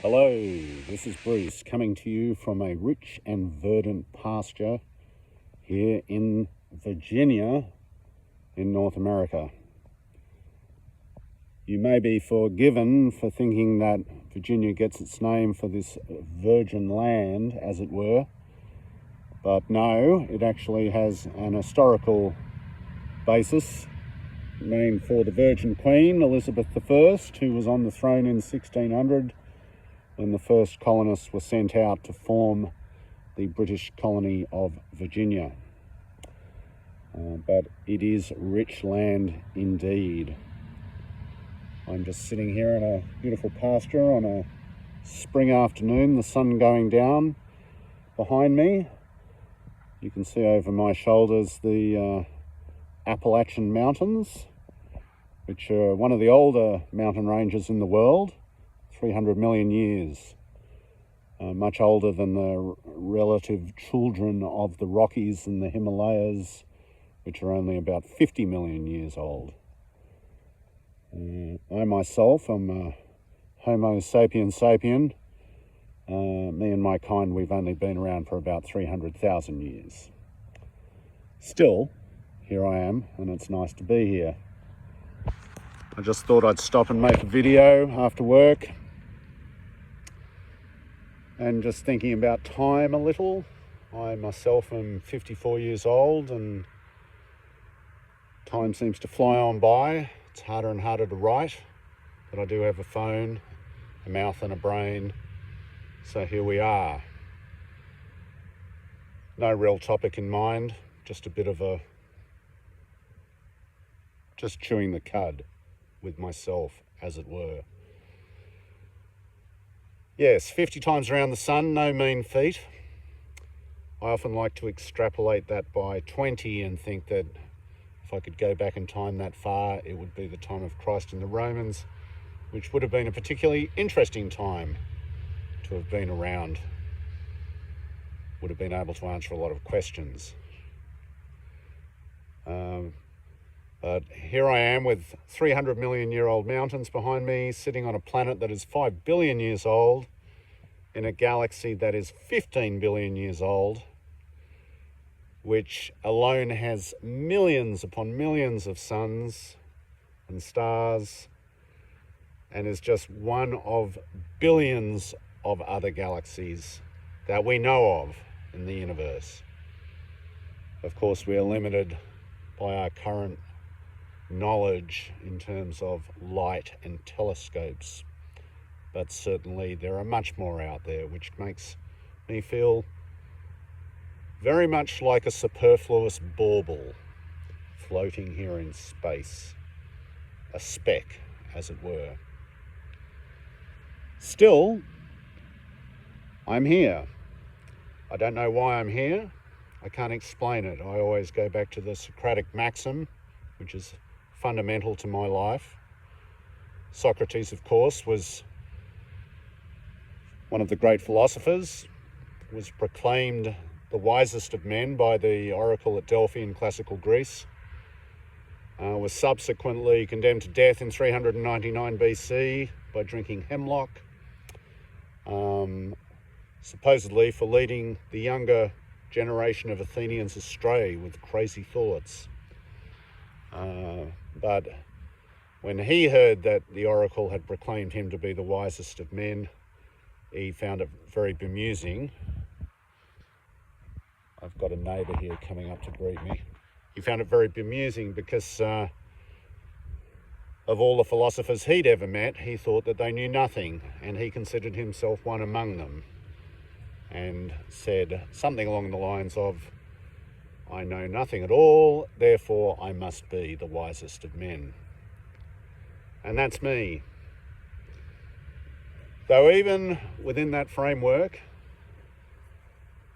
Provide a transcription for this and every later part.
Hello, this is Bruce coming to you from a rich and verdant pasture here in Virginia in North America. You may be forgiven for thinking that Virginia gets its name for this virgin land, as it were, but no, it actually has an historical basis, named for the Virgin Queen, Elizabeth I, who was on the throne in 1600 when the first colonists were sent out to form the British colony of Virginia. But it is rich land indeed. I'm just sitting here in a beautiful pasture on a spring afternoon, the sun going down behind me. You can see over my shoulders the Appalachian Mountains, which are one of the older mountain ranges in the world, 300 million years, much older than the relative children of the Rockies and the Himalayas, which are only about 50 million years old. I myself am a Homo sapiens sapien. Me and my kind, we've only been around for about 300,000 years. Still, here I am, and it's nice to be here. I just thought I'd stop and make a video after work, and just thinking about time a little. I myself am 54 years old, and time seems to fly on by. It's harder and harder to write, but I do have a phone, a mouth and a brain, so here we are. No real topic in mind, just a bit of just chewing the cud with myself, as it were. Yes, 50 times around the sun, no mean feat. I often like to extrapolate that by 20 and think that if I could go back in time that far, it would be the time of Christ and the Romans, which would have been a particularly interesting time to have been around. Would have been able to answer a lot of questions. But here I am with 300 million year old mountains behind me, sitting on a planet that is 5 billion years old, in a galaxy that is 15 billion years old, which alone has millions upon millions of suns and stars, and is just one of billions of other galaxies that we know of in the universe. Of course, we are limited by our current knowledge in terms of light and telescopes, but certainly there are much more out there, which makes me feel very much like a superfluous bauble floating here in space, a speck, as it were. Still, I'm here. I don't know why I'm here. I can't explain it. I always go back to the Socratic maxim, which is fundamental to my life. Socrates, of course, was one of the great philosophers, was proclaimed the wisest of men by the oracle at Delphi in classical Greece, was subsequently condemned to death in 399 BC by drinking hemlock, supposedly for leading the younger generation of Athenians astray with crazy thoughts. But when he heard that the oracle had proclaimed him to be the wisest of men, he found it very bemusing. I've got a neighbour here coming up to greet me. He found it very bemusing because of all the philosophers he'd ever met, he thought that they knew nothing, and he considered himself one among them, and said something along the lines of, "I know nothing at all, therefore I must be the wisest of men." And that's me. Though even within that framework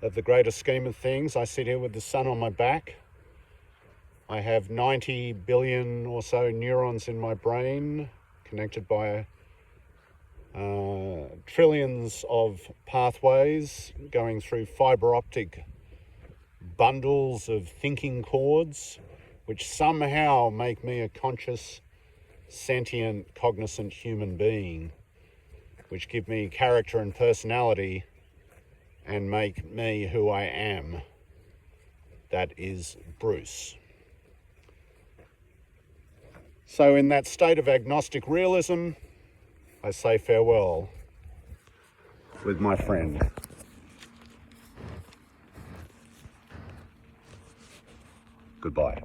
of the greater scheme of things, I sit here with the sun on my back. I have 90 billion or so neurons in my brain, connected by trillions of pathways going through fiber optic bundles of thinking cords, which somehow make me a conscious, sentient, cognizant human being. which give me character and personality and make me who I am. That is Bruce. So in that state of agnostic realism, I say farewell with my friend. Goodbye.